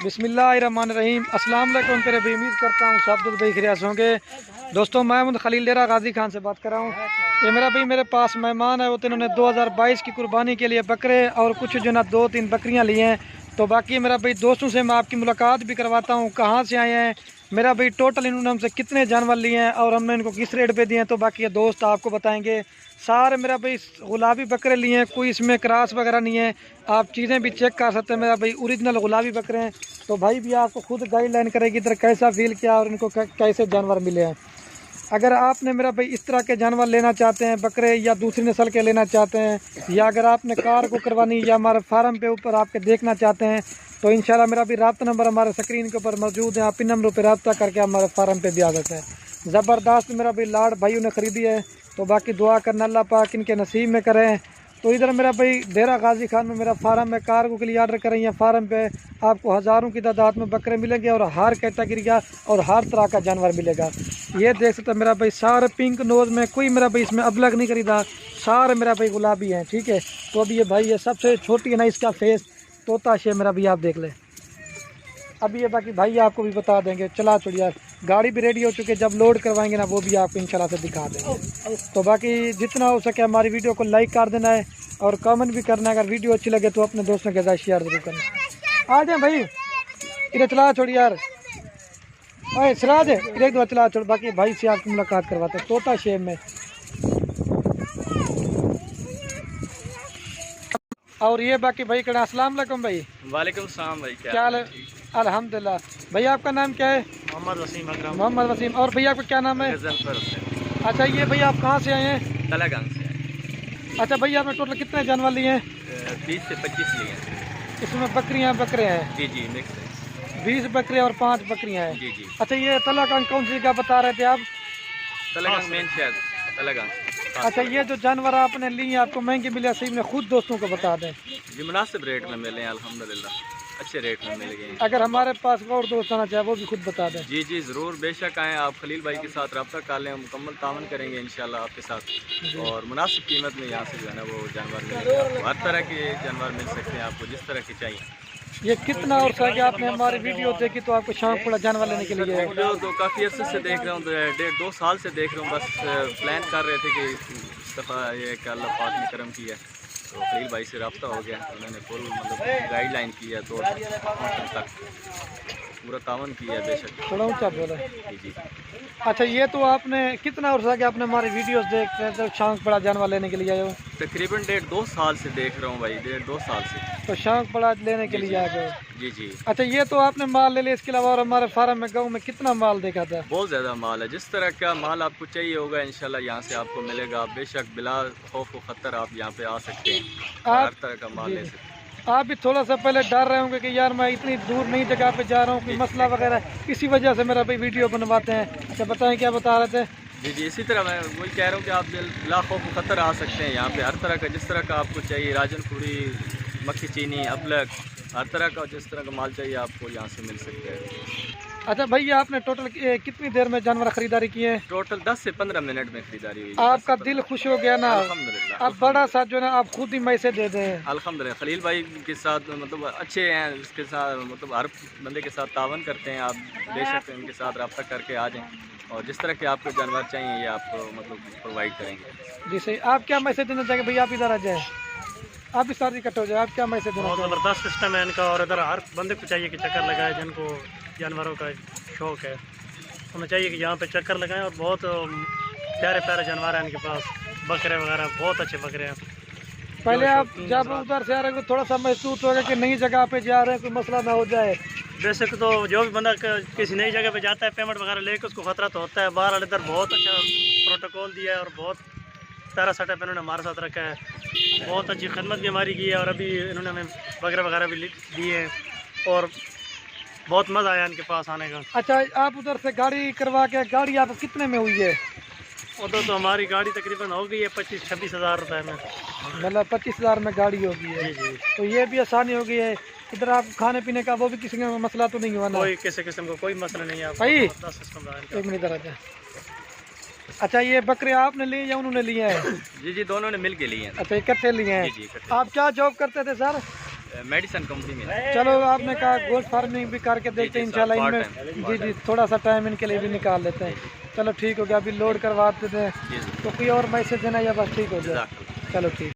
बिस्मिल्लाहिर्रहमानिर्रहीम। अस्सलाम वालेकुम। तेरे भी उम्मीद करता हूँ सब दुख देख रहे होंगे। दोस्तों मैं खलील डेरा गाजी खान से बात कर रहा हूँ। ये मेरे पास मेहमान है, वो तो इन्होंने 2022 की कुर्बानी के लिए बकरे और कुछ जो ना 2-3 बकरियाँ ली हैं। तो बाकी मेरा भाई दोस्तों से मैं आपकी मुलाकात भी करवाता हूँ, कहाँ से आए हैं, मेरा भाई टोटल इन्होंने हमसे कितने जानवर लिए हैं और हमने इनको किस रेट पे दिए हैं। तो बाकी ये दोस्त आपको बताएंगे। सारे मेरा भाई गुलाबी बकरे लिए हैं, कोई इसमें क्रॉस वगैरह नहीं है। आप चीज़ें भी चेक कर सकते हैं, मेरा भाई ओरिजिनल गुलाबी बकरे हैं। तो भाई भी आपको खुद गाइडलाइन करेगी इधर कैसा फील किया और इनको कैसे जानवर मिले हैं। अगर आपने मेरा भाई इस तरह के जानवर लेना चाहते हैं, बकरे या दूसरी नस्ल के लेना चाहते हैं, या अगर आपने कार को करवानी या हमारे फार्म पे ऊपर आपके देखना चाहते हैं, तो इंशाल्लाह मेरा भी रब्ता नंबर हमारे स्क्रीन के ऊपर मौजूद है। आप इन नंबरों पर रब्ता करके हमारे फार्म पे भी आ सकते हैं। ज़बरदस्त मेरा भाई लाड भाई ने ख़रीदी है। तो बाकी दुआ करना अल्लाह पाक इनके नसीब में करें। तो इधर मेरा भाई डेरा गाजी खान में मेरा फार्म है, कार्गो के लिए ऑर्डर करें या फार्म पे आपको हज़ारों की तादाद में बकरे मिलेंगे और हर कैटेगरी का और हर तरह का जानवर मिलेगा। ये देख सकते हैं मेरा भाई सारे पिंक नोज में, कोई मेरा भाई इसमें अबलग नहीं खरीदा, सारे मेरा भाई गुलाबी हैं। ठीक है। तो अभी ये भाई ये सबसे छोटी है ना, इसका फेस तोता शे मेरा भाई आप देख ले। अभी ये बाकी भाई आपको भी बता देंगे। चला छोड़िए, गाड़ी भी रेडी हो चुकी है, जब लोड करवाएंगे ना वो भी आपको इंशाल्लाह से दिखा देंगे। तो बाकी जितना हो सके हमारी वीडियो को लाइक कर देना है और कमेंट भी करना है। अगर वीडियो अच्छी लगे तो अपने दोस्तों के साथ शेयर जरूर करना। आ जाए भाई, इधर चला छोड़ यार, अरे सिराज एक दो चला छोड़। बाकी भाई से आपकी मुलाकात करवाते हैं तोता शेप में। और ये बाकी भाई कड़ा। अस्सलाम वालेकुम भाई। वालेकुम सलाम भाई, क्या हाल है? अल्हम्दुलिल्लाह। भैया आपका नाम क्या है? मोहम्मद वसीम अकरम। मोहम्मद वसीम। और भैया आपका क्या नाम है? अच्छा ये भैया आप कहाँ से आए हैं? तलागंग से। अच्छा भैया आपने टोटल कितने जानवर लिए हैं? 20 से 25 लिए हैं। इसमें बकरियाँ बकरे हैं? जी जी मिक्स है। 20 बकरे और 5 बकरियाँ हैं। जी जी। अच्छा ये तलागंग कौन सी जगह बता रहे थे आप? तलागंग मेन शहर तलागंग। अच्छा ये जो जानवर आपने लिए आपको महंगे मिले, सही में खुद दोस्तों को बता दें। जी मुनासिब रेट में मिले हैं अल्हम्दुलिल्लाह, अच्छे रेट में मिल गए। अगर हमारे पास और दोस्त आना चाहे वो भी खुद बता दें। जी जी ज़रूर, बेशक आएँ आप। खलील भाई के साथ रब्ता कर लें, मुकम्मल तावन करेंगे इंशाल्लाह आपके साथ। और मुनासिब कीमत में यहाँ से जो है ना वो जानवर मिलेंगे। हर तरह के जानवर मिल सकते हैं आपको, जिस तरह के चाहिए। ये कितना और सा कि आपने हमारी वीडियो देखी तो आपको शौक पड़ा जानवर लेने के लिए? वीडियो तो काफ़ी अर्से से देख रहा हूँ, 1.5-2 साल से देख रहा हूँ। बस प्लान कर रहे थे कि इस दफ़ा ये अल्लाह पाक ने करम किया, तो खलील भाई से रब्ता हो गया। उन्होंने फुल मतलब गाइडलाइन की है, तो तक पूरा तावन किया है। बेशक थोड़ा ऊँचा बोला। जी जी। अच्छा ये तो आपने कितना और सा कि आपने हमारी वीडियोस देखते हैं तो शौक पड़ा जानवर लेने के लिए आए हो? तकरीबन 1.5-2 साल से देख रहा हूँ भाई, 1.5-2 साल से। तो शौक पड़ा लेने के लिए आ गए? जी जी। अच्छा ये तो आपने माल ले लिया, इसके अलावा और हमारे फार्म में गाँव में कितना माल देखा था? बहुत ज़्यादा माल है, जिस तरह का माल आपको चाहिए होगा इंशाल्लाह यहाँ से आपको मिलेगा। आप बेशक बिला खौफ व खतर आप यहाँ पे आ सकते हैं, हर तरह का माल ले सकते हैं। आप भी थोड़ा सा पहले डर रहे होंगे कि यार मैं इतनी दूर नई जगह पे जा रहा हूँ, कोई मसला वगैरह, इसी वजह से मेरा भाई वीडियो बनवाते हैं। अच्छा बताएं क्या बता रहे थे? जी जी, इसी तरह मैं वही कह रहा हूँ कि आप बिला खौफ व खतर आ सकते हैं यहाँ पे। हर तरह का जिस तरह का आपको चाहिए, राजन पूरी, मक्खी चीनी, अबलग, हर तरह का जिस तरह का माल चाहिए आपको यहाँ से मिल सकता है। अच्छा भैया आपने टोटल कितनी देर में जानवर खरीदारी किए हैं? टोटल 10 से 15 मिनट में खरीदारी हुई। आपका दिल खुश हो गया ना? अल्हम्दुलिल्लाह। आप बड़ा साथ जो ना आप खुद ही मैसे दे दें। अल्हम्दुलिल्लाह खलील भाई के साथ मतलब अच्छे हैं, उसके साथ मतलब हर बंदे के साथ तावन करते हैं। आप बेशक इनके साथ रब्ता करके आ जाएँ और जिस तरह के आपको जानवर चाहिए ये आपको मतलब प्रोवाइड करेंगे। जी सही। आप क्या मैसेज देना चाहेंगे भैया? आप इधर आ जाए, आप भी साथ इकट्ठे हो जाए। आप क्या मैसेज देना बहुत चाहेंगे? ज़बरदस्त सिस्टम है इनका। और इधर हर बंदे को चाहिए कि चक्कर लगाए, जिनको जानवरों का शौक़ है उन्हें चाहिए कि यहाँ पे चक्कर लगाएं। और बहुत प्यारे प्यारे जानवर हैं इनके पास, बकरे वगैरह बहुत अच्छे बकरे हैं। पहले आप जब उधर से आ रहे हो थोड़ा सा महसूस होगा कि नई जगह पे जा रहे हैं, कोई मसला ना हो जाए? बेशक तो जो भी बंदा किसी नई जगह पे जाता है पेमेंट वगैरह लेके उसको खतरा तो होता है। बाहर इधर बहुत अच्छा प्रोटोकॉल दिया है और बहुत सारा सेटअप इन्होंने हमारे साथ रखा है। बहुत अच्छी खदमत भी हमारी की है और अभी इन्होंने हमें बकरे वगैरह भी दिए हैं और बहुत मज़ा आया इनके पास आने का। अच्छा आप उधर से गाड़ी करवा के, गाड़ी आप कितने में हुई है? उधर तो हमारी गाड़ी तकरीबन हो गई है 25-26 हज़ार रुपये में। मतलब 25,000 में गाड़ी होगी है। जी जी। तो ये भी आसानी हो गई है। इधर आप खाने पीने का वो भी किसी का मसला तो नहीं हुआ ना? कोई किसी किस्म का कोई मसला नहीं है भाई। सिस्टम। एक मिनट इधर आ जाए। अच्छा ये बकरे आपने लिए या उन्होंने लिए हैं? जी जी दोनों ने मिल के लिए हैं। अच्छा इकट्ठे लिए हैं। जी जी इकट्ठे। आप क्या जॉब करते थे सर? मेडिसन कंपनी में। चलो आपने कहा गोट फार्मिंग भी करके देखते हैं इंशाल्लाह इनमें। जी जी, थोड़ा सा टाइम इनके लिए भी निकाल लेते हैं। चलो ठीक हो गया, अभी लोड करवा देते हैं। तो कोई और मैसेज देना या बस ठीक हो गया? चलो ठीक।